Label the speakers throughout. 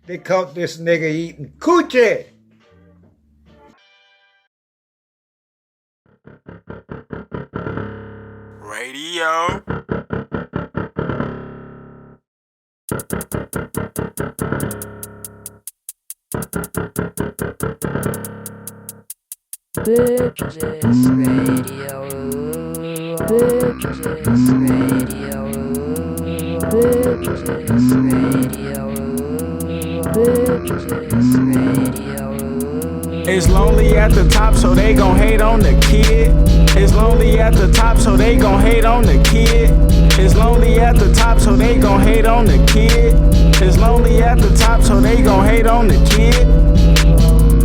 Speaker 1: They caught this nigga eating coochie.
Speaker 2: Radio.
Speaker 3: Bitches Radio. Bitches Radio. Bitches Radio. Bitches Radio.
Speaker 2: It's lonely at the top, so they gon' hate on the kid. It's lonely at the top, so they gon' hate on the kid. It's lonely at the top, so they gon' hate on the kid. It's lonely at the top, so they gon' hate on the kid.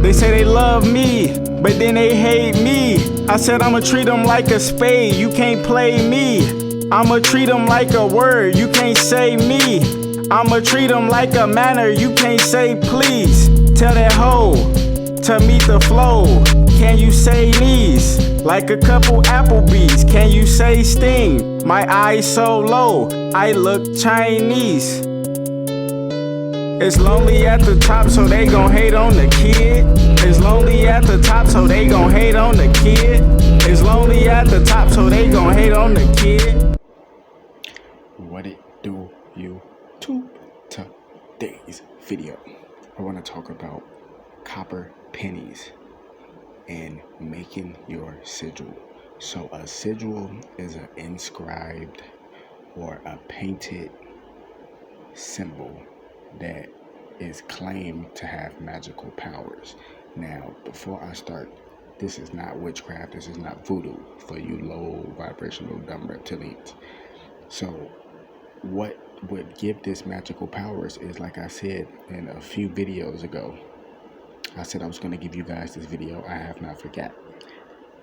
Speaker 2: They say they love me, but then they hate me. I said I'ma treat them like a spade, you can't play me. I'ma treat them like a word, you can't say me. I'ma treat them like a manner, you can't say please. Tell that hoe to meet the flow. Can you say knees? Like a couple Applebee's. Can you say sting? My eyes so low, I look Chinese. It's lonely at the top, so they gon' hate on the kid. It's lonely at the top, so they gon' hate on the kid. It's lonely at the top, so they gon' hate on the kid.
Speaker 4: What it do, YouTube? Today's video, I want to talk about copper pennies and making your sigil. So a sigil is an inscribed or a painted symbol that is claimed to have magical powers. Now, before I start, this is not witchcraft, this is not voodoo for you low vibrational dumb reptilians. So what would give this magical powers is, like I said in a few videos ago, I said I was going to give you guys this video. I have not forgot.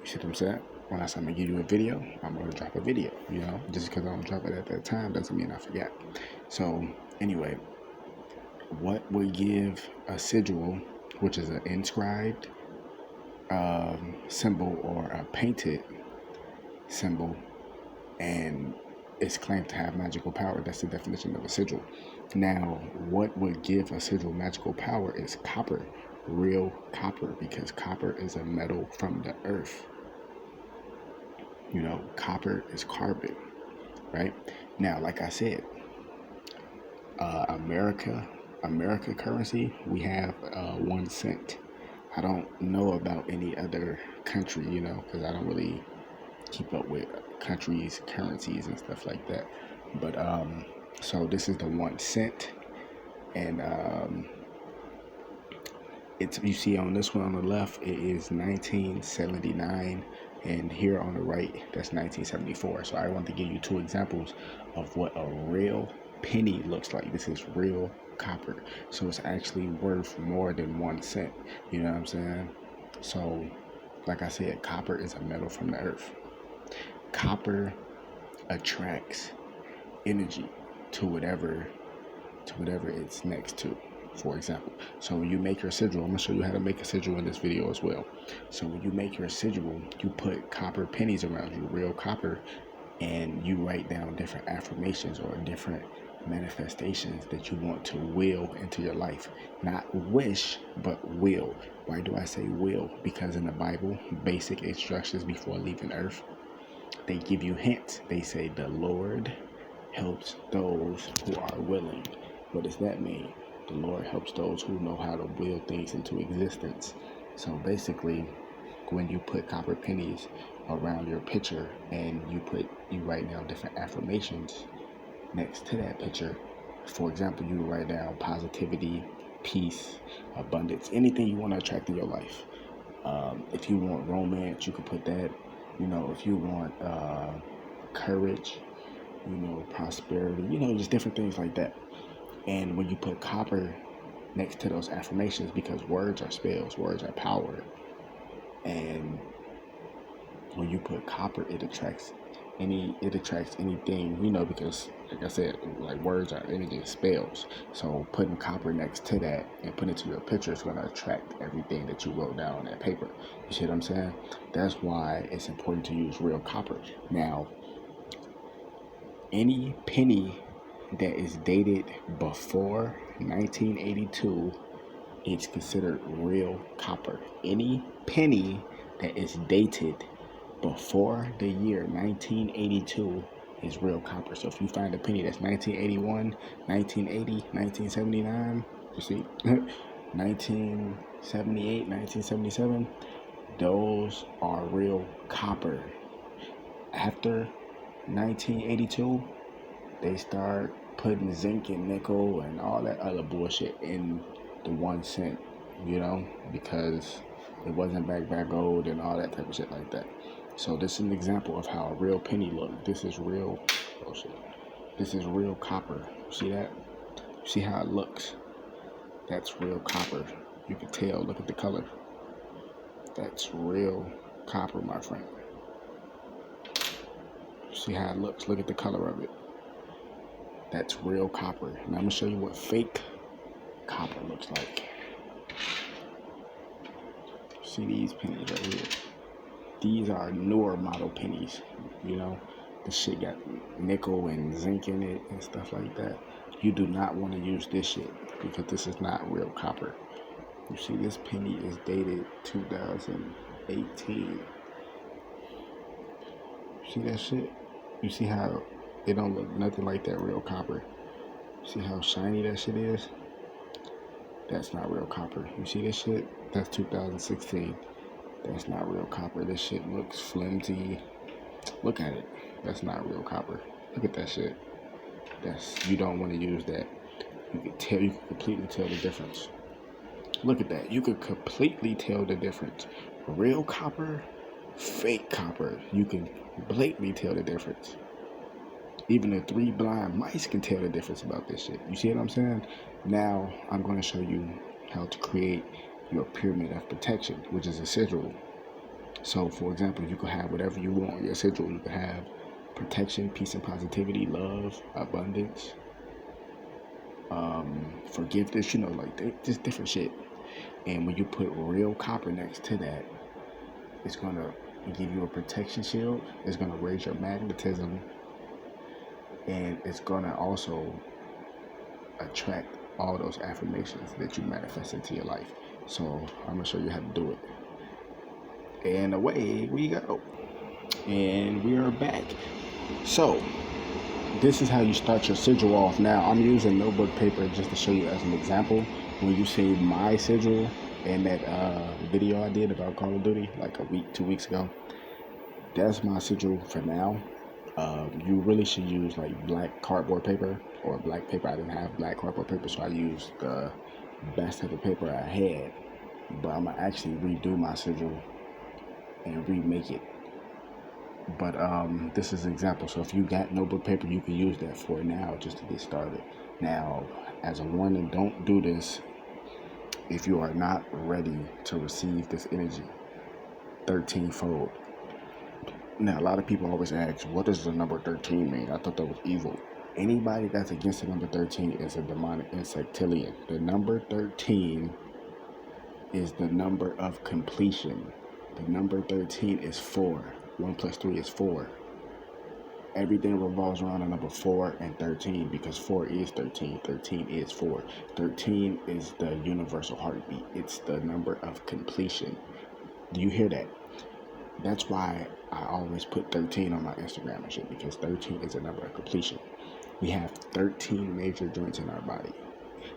Speaker 4: You see what I'm saying? When I say I'm going to give you a video, I'm going to drop a video. You know, just because I don't drop it at that time doesn't mean I forgot. So anyway, what would give a sigil, which is an inscribed symbol or a painted symbol, and it's claimed to have magical power? That's the definition of a sigil. Now, what would give a sigil magical power is copper, real copper, because copper is a metal from the earth. You know, copper is carbon, right? Now, like I said, America currency, we have 1 cent. I don't know about any other country, you know, because I don't really keep up with countries' currencies and stuff like that. But so this is the 1 cent, and it's, you see on this one on the left, it is 1979, and here on the right, that's 1974. So I want to give you two examples of what a real penny looks like. This is real copper, so it's actually worth more than 1 cent. You know what I'm saying? So, like I said, copper is a metal from the earth. Copper attracts energy to whatever it's next to. For example, so when you make your sigil, I'm gonna show you how to make a sigil in this video as well. So when you make your sigil, you put copper pennies around you, real copper, and you write down different affirmations or different manifestations that you want to will into your life. Not wish, but will. Why do I say will? Because in the Bible, basic instructions before leaving earth, they give you hints. They say the Lord helps those who are willing. What does that mean? The Lord helps those who know how to will things into existence. So basically, when you put copper pennies around your picture and you write down different affirmations next to that picture, for example, you write down positivity, peace, abundance, anything you want to attract in your life. If you want romance, you can put that. You know, if you want courage, you know, prosperity, you know, just different things like that. And when you put copper next to those affirmations, because words are spells, words are power, and when you put copper, it attracts anything, you know, because like I said, like words are anything, spells. So putting copper next to that and putting it to your picture is going to attract everything that you wrote down on that paper. You see what I'm saying? That's why it's important to use real copper. Now, any penny that is dated before 1982, it's considered real copper. Any penny that is dated before the year 1982 is real copper. So if you find a penny that's 1981, 1980, 1979, you see, 1978, 1977, those are real copper. After 1982, they start putting zinc and nickel and all that other bullshit in the 1 cent, you know, because it wasn't backed by gold and all that type of shit like that. So this is an example of how a real penny look. This is real, oh shit. This is real copper. See that? See how it looks? That's real copper. You can tell, look at the color. That's real copper, my friend. See how it looks? Look at the color of it. That's real copper. Now I'm gonna show you what fake copper looks like. See these pennies right here? These are newer model pennies, you know. This shit got nickel and zinc in it and stuff like that. You do not want to use this shit because this is not real copper. You see, this penny is dated 2018. See that shit? You see how it don't look nothing like that real copper? See how shiny that shit is? That's not real copper. You see this shit? That's 2016. That's not real copper. This shit looks flimsy. Look at it. That's not real copper. Look at that shit. You don't want to use that. You can completely tell the difference. Look at that. You could completely tell the difference. Real copper, fake copper. You can blatantly tell the difference. Even the 3 blind mice can tell the difference about this shit. You see what I'm saying? Now, I'm going to show you how to create your pyramid of protection, which is a sigil. So, for example, you could have whatever you want on your sigil. You could have protection, peace and positivity, love, abundance, forgiveness, you know, like just different shit. And when you put real copper next to that, it's going to give you a protection shield. It's going to raise your magnetism. And it's going to also attract all those affirmations that you manifest into your life. So I'm going to show you how to do it. And away we go. And we are back. So this is how you start your sigil off. Now I'm using notebook paper just to show you as an example. When you see my sigil in that video I did about Call of Duty like 2 weeks ago, that's my sigil for now. You really should use like black cardboard paper or black paper. I didn't have black cardboard paper, so I used the best type of paper I had. But I'm gonna actually redo my sigil and remake it. But this is an example. So if you got notebook paper, you can use that for now just to get started. Now, as a warning, don't do this if you are not ready to receive this energy 13-fold. Now, a lot of people always ask, what does the number 13 mean? I thought that was evil. Anybody that's against the number 13 is a demonic insectilian. The number 13 is the number of completion. The number 13 is 4. 1 plus 3 is 4. Everything revolves around the number 4 and 13 because 4 is 13. 13 is 4. 13 is the universal heartbeat. It's the number of completion. Do you hear that? That's why I always put 13 on my Instagram and shit, because 13 is a number of completion. We have 13 major joints in our body.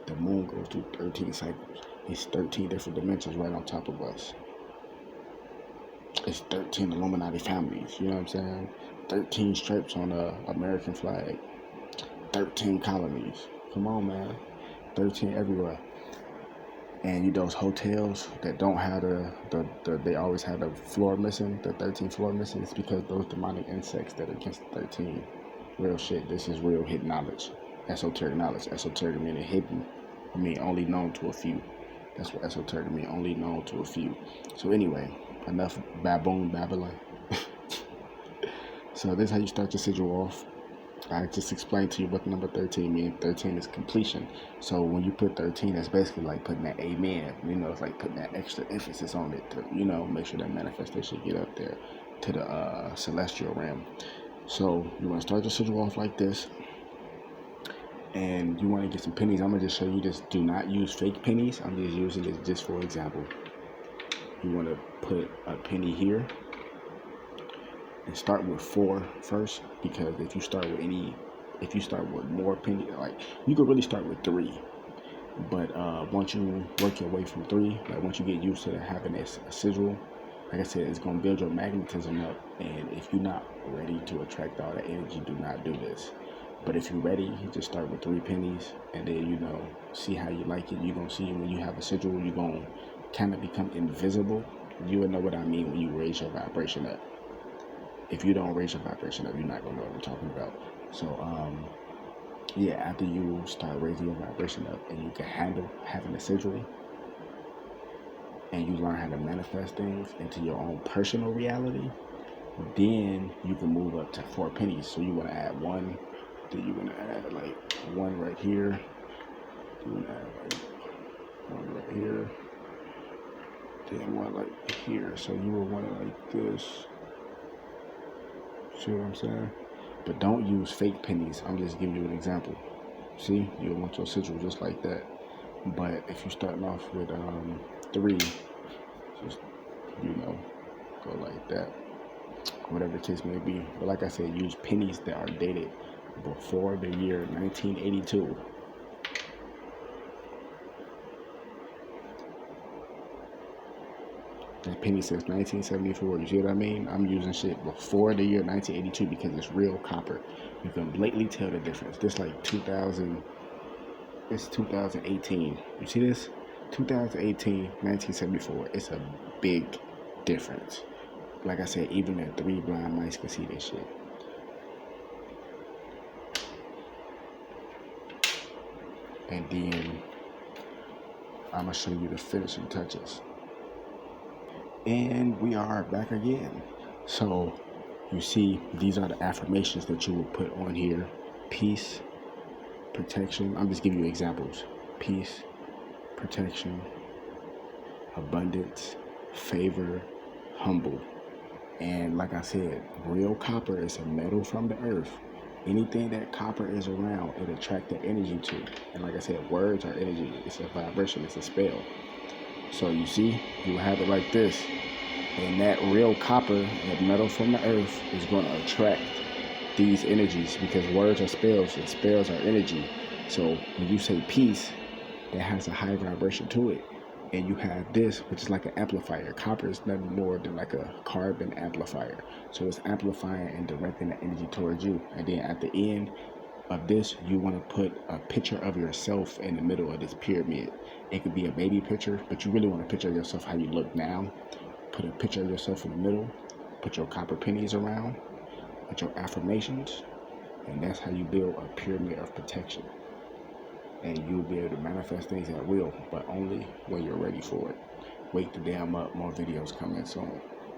Speaker 4: The moon goes through 13 cycles. It's 13 different dimensions right on top of us. It's 13 Illuminati families, you know what I'm saying? 13 stripes on the American flag. 13 colonies. Come on, man. 13 everywhere. And those hotels that don't have they always have the floor missing, the 13th floor missing, it's because those demonic insects that are against the 13. Real shit. This is real hidden knowledge. Esoteric knowledge. Esoteric meaning hidden. I mean only known to a few. That's what esoteric means, only known to a few. So anyway, enough Babylon. So this is how you start your sigil off. I just explained to you what the number 13 means. 13 is completion. So when you put 13, that's basically like putting that amen. You know, it's like putting that extra emphasis on it to, you know, make sure that manifestation get up there to the celestial realm. So you want to start your sigil off like this. and you want to get some pennies, I'm gonna just show you this. Do not use fake pennies. I'm just using this just for example. You want to put a penny here and start with 4 first, because if you start with more penny, like you could really start with 3. But once you work your way from 3, like once you get used to having a sigil, like I said, it's gonna build your magnetism up. And if you're not ready to attract all that energy, do not do this. But if you're ready, you just start with 3 pennies, and then see how you like it. You're gonna see when you have a sigil, you're gonna kind of become invisible. You will know what I mean when you raise your vibration up. If you don't raise your vibration up, you're not gonna know what I'm talking about. So yeah, after you start raising your vibration up and you can handle having a sigil, and you learn how to manifest things into your own personal reality, then you can move up to 4 pennies. So you want to add 1, then you're going to add like 1 right here, you want to add like 1 right here, then 1 like here. So you will want it like this. See what I'm saying? But don't use fake pennies. I'm just giving you an example. See, you want your sigil just like that. But if you're starting off with 3, just go like that, whatever the case may be. But like I said, use pennies that are dated before the year 1982. That penny says 1974. You see what I mean? I'm using shit before the year 1982 because it's real copper. You can blatantly tell the difference. This like 2000. It's 2018. You see this? 2018, 1974. It's a big difference. Like I said, even the 3 blind mice can see this shit. And then I'm gonna show you the finishing touches. And we are back again. So you see, these are the affirmations that you will put on here. Peace, protection. I'm just giving you examples. Peace, protection, abundance, favor, humble. And like I said, real copper is a metal from the earth. Anything that copper is around, it attracts the energy to. And like I said, words are energy. It's a vibration. It's a spell. So you see, you have it like this. And that real copper, that metal from the earth, is going to attract these energies, because words are spells and spells are energy. So when you say peace, that has a high vibration to it. And you have this, which is like an amplifier. Copper is nothing more than like a carbon amplifier. So it's amplifying and directing the energy towards you. And then at the end of this, you want to put a picture of yourself in the middle of this pyramid. It could be a baby picture, but you really want to picture yourself how you look now. Put a picture of yourself in the middle. Put your copper pennies around. Put your affirmations. And that's how you build a pyramid of protection. And you'll be able to manifest things at will, but only when you're ready for it. Wake the damn up, more videos coming soon.